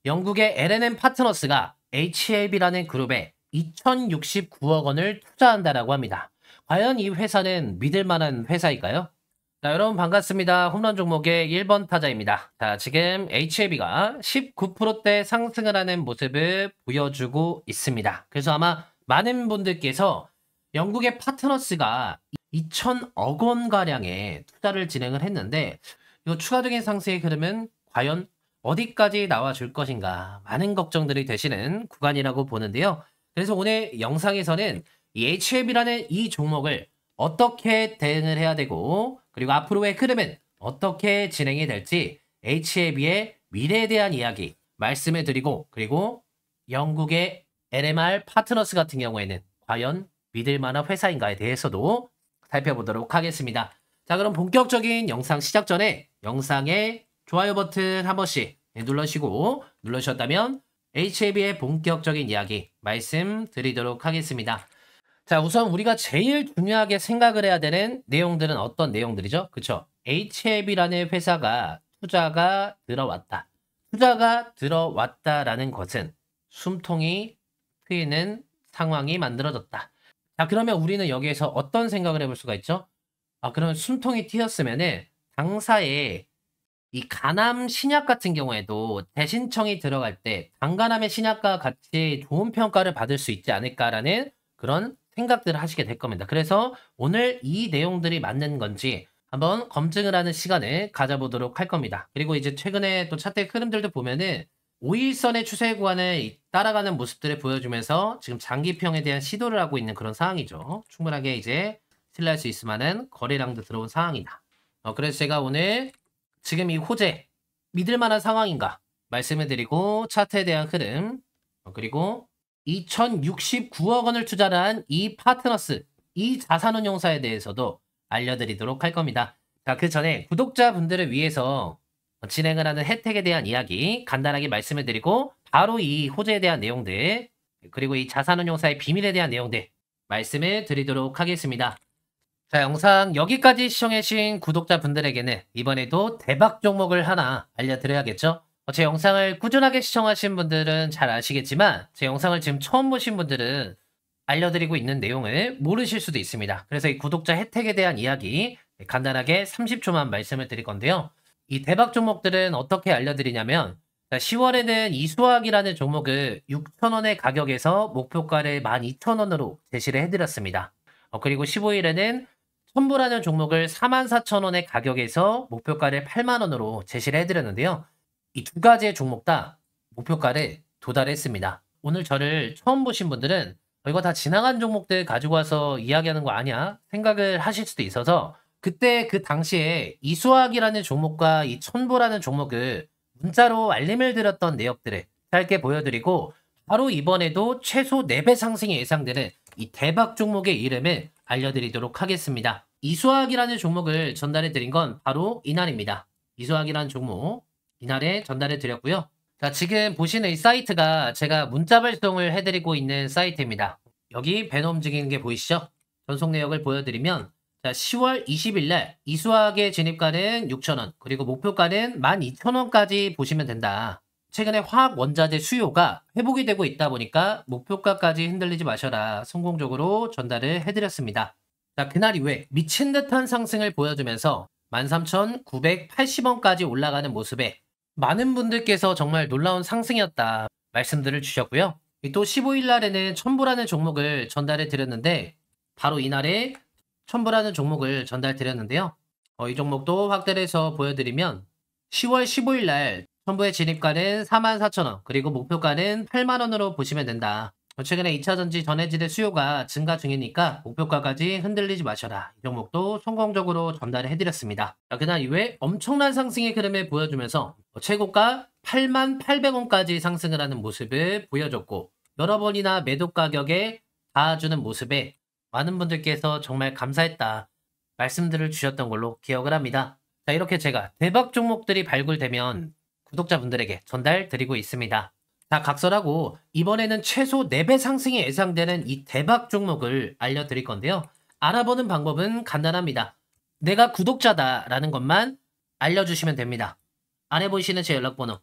영국의 L&M 파트너스가 HLB라는 그룹에 2069억 원을 투자한다라고 합니다. 과연 이 회사는 믿을 만한 회사일까요? 자, 여러분 반갑습니다. 홈런 종목의 1번 타자입니다. 자, 지금 HLB가 19%대 상승을 하는 모습을 보여주고 있습니다. 그래서 아마 많은 분들께서 영국의 파트너스가 2천억 원가량의 투자를 진행을 했는데 이 추가적인 상승의 흐름은 과연 어디까지 나와줄 것인가 많은 걱정들이 되시는 구간이라고 보는데요. 그래서 오늘 영상에서는 이 HLB라는 이 종목을 어떻게 대응을 해야 되고 그리고 앞으로의 흐름은 어떻게 진행이 될지 HLB의 미래에 대한 이야기 말씀을 드리고 그리고 영국의 LMR 파트너스 같은 경우에는 과연 믿을 만한 회사인가에 대해서도 살펴보도록 하겠습니다. 자, 그럼 본격적인 영상 시작 전에 영상에 좋아요 버튼 한 번씩 눌러주시고 눌러주셨다면 HLB의 본격적인 이야기 말씀드리도록 하겠습니다. 자, 우선 우리가 제일 중요하게 생각을 해야 되는 내용들은 어떤 내용들이죠? 그쵸? HLB라는 회사가 투자가 들어왔다. 투자가 들어왔다라는 것은 숨통이 트이는 상황이 만들어졌다. 자, 그러면 우리는 여기에서 어떤 생각을 해볼 수가 있죠? 그러면 숨통이 트였으면은 당사에 이 간암 신약 같은 경우에도 대신청이 들어갈 때 당간암의 신약과 같이 좋은 평가를 받을 수 있지 않을까라는 그런 생각들을 하시게 될 겁니다. 그래서 오늘 이 내용들이 맞는 건지 한번 검증을 하는 시간을 가져보도록 할 겁니다. 그리고 이제 최근에 또 차트의 흐름들도 보면은 5일선의 추세 구간을 따라가는 모습들을 보여주면서 지금 장기평에 대한 시도를 하고 있는 그런 상황이죠. 충분하게 이제 신뢰할 수 있을 만한 거래량도 들어온 상황이다. 그래서 제가 오늘 지금 이 호재 믿을 만한 상황인가 말씀을 드리고 차트에 대한 흐름 그리고 2069억 원을 투자를 한 이 파트너스 이 자산운용사에 대해서도 알려드리도록 할 겁니다. 자, 그 전에 구독자분들을 위해서 진행을 하는 혜택에 대한 이야기 간단하게 말씀을 드리고 바로 이 호재에 대한 내용들 그리고 이 자산운용사의 비밀에 대한 내용들 말씀을 드리도록 하겠습니다. 자, 영상 여기까지 시청해주신 구독자분들에게는 이번에도 대박 종목을 하나 알려드려야겠죠? 제 영상을 꾸준하게 시청하신 분들은 잘 아시겠지만 제 영상을 지금 처음 보신 분들은 알려드리고 있는 내용을 모르실 수도 있습니다. 그래서 이 구독자 혜택에 대한 이야기 간단하게 30초만 말씀을 드릴 건데요. 이 대박 종목들은 어떻게 알려드리냐면 10월에는 이수학이라는 종목을 6,000원의 가격에서 목표가를 12,000원으로 제시를 해드렸습니다. 그리고 15일에는 첨부라는 종목을 44,000원의 가격에서 목표가를 8만원으로 제시를 해드렸는데요. 이 두 가지의 종목 다 목표가를 도달했습니다. 오늘 저를 처음 보신 분들은 이거 다 지나간 종목들 가지고 와서 이야기하는 거 아니야? 생각을 하실 수도 있어서 그때 그 당시에 이수학이라는 종목과 이 첨부라는 종목을 문자로 알림을 드렸던 내역들을 짧게 보여드리고 바로 이번에도 최소 4배 상승이 예상되는 이 대박 종목의 이름을 알려드리도록 하겠습니다. 이수학이라는 종목을 전달해 드린 건 바로 이날입니다. 이수학이라는 종목 이날에 전달해 드렸고요. 자, 지금 보시는 이 사이트가 제가 문자 발송을 해드리고 있는 사이트입니다. 여기 배너 움직이는 게 보이시죠? 전송 내역을 보여드리면 자, 10월 20일 날 이수학의 진입가는 6,000원 그리고 목표가는 12,000원까지 보시면 된다. 최근에 화학 원자재 수요가 회복이 되고 있다 보니까 목표가까지 흔들리지 마셔라 성공적으로 전달을 해드렸습니다. 자, 그날 이후에 미친 듯한 상승을 보여주면서 13,980원까지 올라가는 모습에 많은 분들께서 정말 놀라운 상승이었다 말씀들을 주셨고요. 또 15일 날에는 첨부라는 종목을 전달해 드렸는데 바로 이날에 첨부라는 종목을 전달 드렸는데요. 이 종목도 확대를 해서 보여드리면 10월 15일 날 첨부의 진입가는 44,000원 그리고 목표가는 8만원으로 보시면 된다. 최근에 2차전지 전해질의 수요가 증가 중이니까 목표가까지 흔들리지 마셔라. 이 종목도 성공적으로 전달을 해드렸습니다. 그날 이후에 엄청난 상승의 흐름을 보여주면서 최고가 88,800원까지 상승을 하는 모습을 보여줬고 여러 번이나 매도 가격에 닿아주는 모습에 많은 분들께서 정말 감사했다 말씀들을 주셨던 걸로 기억을 합니다. 자, 이렇게 제가 대박 종목들이 발굴되면 구독자분들에게 전달드리고 있습니다. 자, 각설하고 이번에는 최소 4배 상승이 예상되는 이 대박 종목을 알려드릴 건데요. 알아보는 방법은 간단합니다. 내가 구독자다라는 것만 알려주시면 됩니다. 아래 보이시는 제 연락번호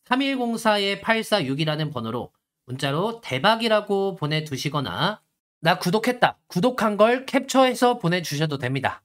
3104-846이라는 번호로 문자로 대박이라고 보내두시거나 나 구독했다. 구독한 걸 캡처해서 보내주셔도 됩니다.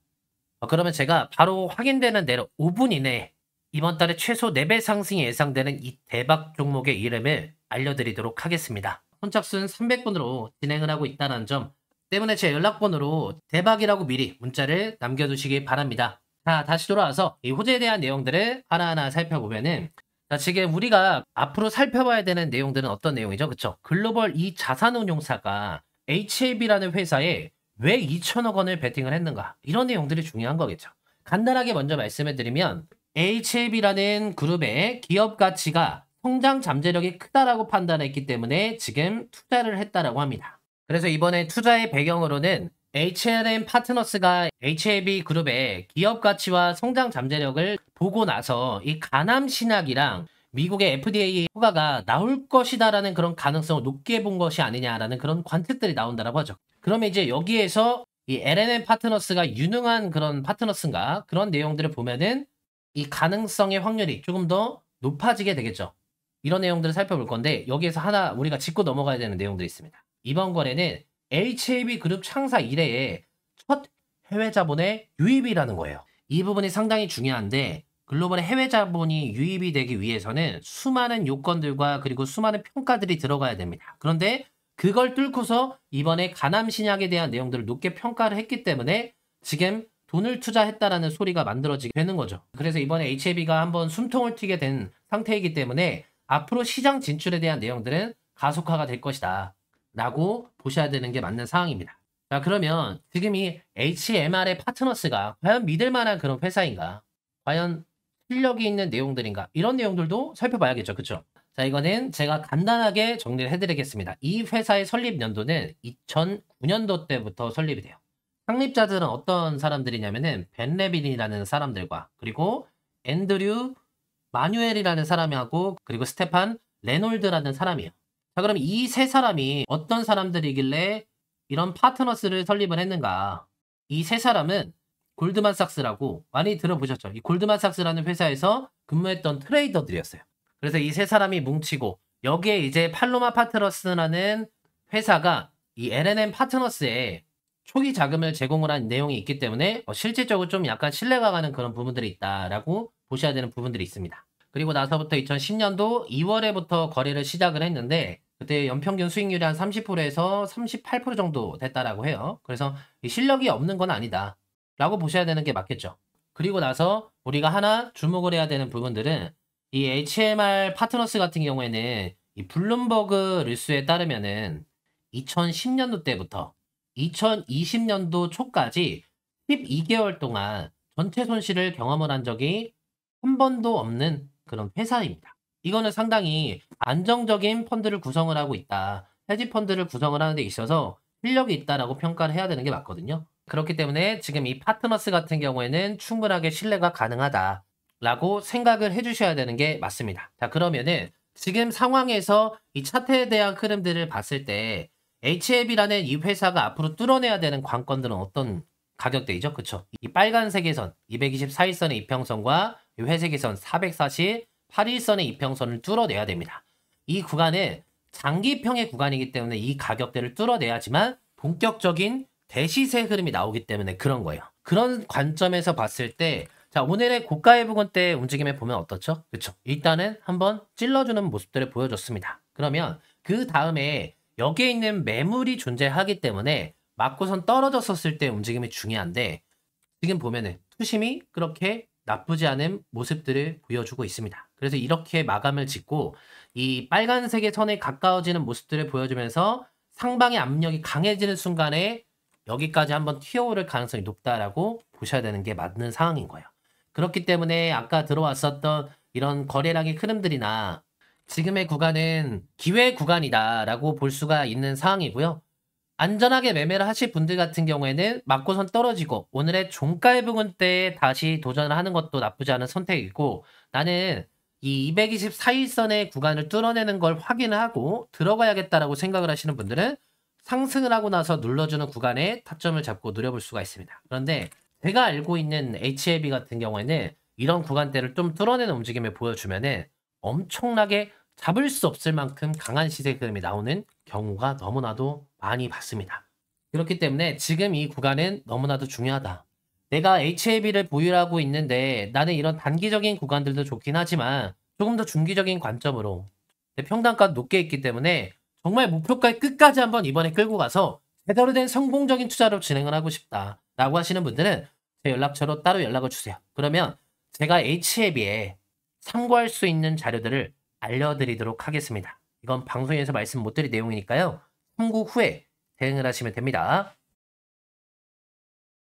그러면 제가 바로 확인되는 대로 5분 이내에 이번 달에 최소 4배 상승이 예상되는 이 대박 종목의 이름을 알려드리도록 하겠습니다. 선착순 300분으로 진행을 하고 있다는 점 때문에 제 연락번호로 대박이라고 미리 문자를 남겨두시기 바랍니다. 자, 다시 돌아와서 이 호재에 대한 내용들을 하나하나 살펴보면은 자, 지금 우리가 앞으로 살펴봐야 되는 내용들은 어떤 내용이죠? 그쵸? 글로벌 이 자산운용사가 HAB라는 회사에 왜 2천억 원을 베팅을 했는가? 이런 내용들이 중요한 거겠죠. 간단하게 먼저 말씀을 드리면 HAB라는 그룹의 기업 가치가 성장 잠재력이 크다라고 판단했기 때문에 지금 투자를 했다라고 합니다. 그래서 이번에 투자의 배경으로는 H&M 파트너스가 HAB 그룹의 기업 가치와 성장 잠재력을 보고 나서 이 가남 신약이랑 미국의 FDA 허가가 나올 것이다라는 그런 가능성을 높게 본 것이 아니냐라는 그런 관측들이 나온다라고 하죠. 그러면 이제 여기에서 이 L&M 파트너스가 유능한 그런 파트너스인가 그런 내용들을 보면은 이 가능성의 확률이 조금 더 높아지게 되겠죠. 이런 내용들을 살펴볼 건데 여기에서 하나 우리가 짚고 넘어가야 되는 내용들이 있습니다. 이번 거래는 HAB 그룹 창사 이래의 첫 해외 자본의 유입이라는 거예요. 이 부분이 상당히 중요한데 글로벌의 해외 자본이 유입이 되기 위해서는 수많은 요건들과 그리고 수많은 평가들이 들어가야 됩니다. 그런데 그걸 뚫고서 이번에 가남 신약에 대한 내용들을 높게 평가를 했기 때문에 지금 돈을 투자했다라는 소리가 만들어지게 되는 거죠. 그래서 이번에 HAB가 한번 숨통을 튀게 된 상태이기 때문에 앞으로 시장 진출에 대한 내용들은 가속화가 될 것이다 라고 보셔야 되는 게 맞는 상황입니다. 자, 그러면 지금 이 HMR의 파트너스가 과연 믿을 만한 그런 회사인가? 과연 실력이 있는 내용들인가? 이런 내용들도 살펴봐야겠죠. 그쵸? 자, 이거는 제가 간단하게 정리를 해드리겠습니다. 이 회사의 설립 연도는 2009년도 때부터 설립이 돼요. 창립자들은 어떤 사람들이냐면은 벤 레빈이라는 사람들과 그리고 앤드류 마뉴엘이라는 사람하고 그리고 스테판 레놀드라는 사람이에요. 자, 그럼 이 세 사람이 어떤 사람들이길래 이런 파트너스를 설립을 했는가? 이 세 사람은 골드만삭스라고 많이 들어보셨죠? 이 골드만삭스라는 회사에서 근무했던 트레이더들이었어요. 그래서 이 세 사람이 뭉치고 여기에 이제 팔로마 파트너스라는 회사가 이 L&M 파트너스에 초기 자금을 제공을 한 내용이 있기 때문에 실질적으로 좀 약간 신뢰가 가는 그런 부분들이 있다라고 보셔야 되는 부분들이 있습니다. 그리고 나서부터 2010년도 2월에부터 거래를 시작을 했는데 그때 연평균 수익률이 한 30%에서 38% 정도 됐다라고 해요. 그래서 실력이 없는 건 아니다 라고 보셔야 되는 게 맞겠죠. 그리고 나서 우리가 하나 주목을 해야 되는 부분들은 이 HMR 파트너스 같은 경우에는 이 블룸버그 뉴스에 따르면은 2010년도 때부터 2020년도 초까지 12개월 동안 전체 손실을 경험을 한 적이 한 번도 없는 그런 회사입니다. 이거는 상당히 안정적인 펀드를 구성을 하고 있다. 헤지 펀드를 구성을 하는 데 있어서 실력이 있다라고 평가를 해야 되는 게 맞거든요. 그렇기 때문에 지금 이 파트너스 같은 경우에는 충분하게 신뢰가 가능하다라고 생각을 해주셔야 되는 게 맞습니다. 자, 그러면은 지금 상황에서 이 차트에 대한 흐름들을 봤을 때 HAB라는 이 회사가 앞으로 뚫어내야 되는 관건들은 어떤 가격대이죠? 그쵸? 이 빨간색의 선, 224일선의 이평선과 이 회색의 선, 448일선의 이평선을 뚫어내야 됩니다. 이 구간은 장기평의 구간이기 때문에 이 가격대를 뚫어내야지만 본격적인 대시세 흐름이 나오기 때문에 그런 거예요. 그런 관점에서 봤을 때 자, 오늘의 고가의 부근대 움직임을 보면 어떻죠? 그쵸? 일단은 한번 찔러주는 모습들을 보여줬습니다. 그러면 그 다음에 여기에 있는 매물이 존재하기 때문에 맞고선 떨어졌었을 때 움직임이 중요한데 지금 보면은 투심이 그렇게 나쁘지 않은 모습들을 보여주고 있습니다. 그래서 이렇게 마감을 짓고 이 빨간색의 선에 가까워지는 모습들을 보여주면서 상방의 압력이 강해지는 순간에 여기까지 한번 튀어오를 가능성이 높다라고 보셔야 되는 게 맞는 상황인 거예요. 그렇기 때문에 아까 들어왔었던 이런 거래량의 흐름들이나 지금의 구간은 기회 구간이다라고 볼 수가 있는 상황이고요. 안전하게 매매를 하실 분들 같은 경우에는 맞고선 떨어지고 오늘의 종가의 부근대에 다시 도전을 하는 것도 나쁘지 않은 선택이고 나는 이 224일선의 구간을 뚫어내는 걸 확인을 하고 들어가야겠다라고 생각을 하시는 분들은 상승을 하고 나서 눌러주는 구간에 타점을 잡고 노려볼 수가 있습니다. 그런데 제가 알고 있는 HAB 같은 경우에는 이런 구간대를 좀 뚫어내는 움직임을 보여주면은 엄청나게 잡을 수 없을 만큼 강한 시세 흐름이 나오는 경우가 너무나도 많이 봤습니다. 그렇기 때문에 지금 이 구간은 너무나도 중요하다. 내가 HLB를 보유하고 있는데 나는 이런 단기적인 구간들도 좋긴 하지만 조금 더 중기적인 관점으로 내 평단가 높게 있기 때문에 정말 목표가의 끝까지 한번 이번에 끌고 가서 제대로 된 성공적인 투자로 진행을 하고 싶다라고 하시는 분들은 제 연락처로 따로 연락을 주세요. 그러면 제가 HLB에 참고할 수 있는 자료들을 알려드리도록 하겠습니다. 이건 방송에서 말씀 못 드릴 내용이니까요. 참고 후에 대응을 하시면 됩니다.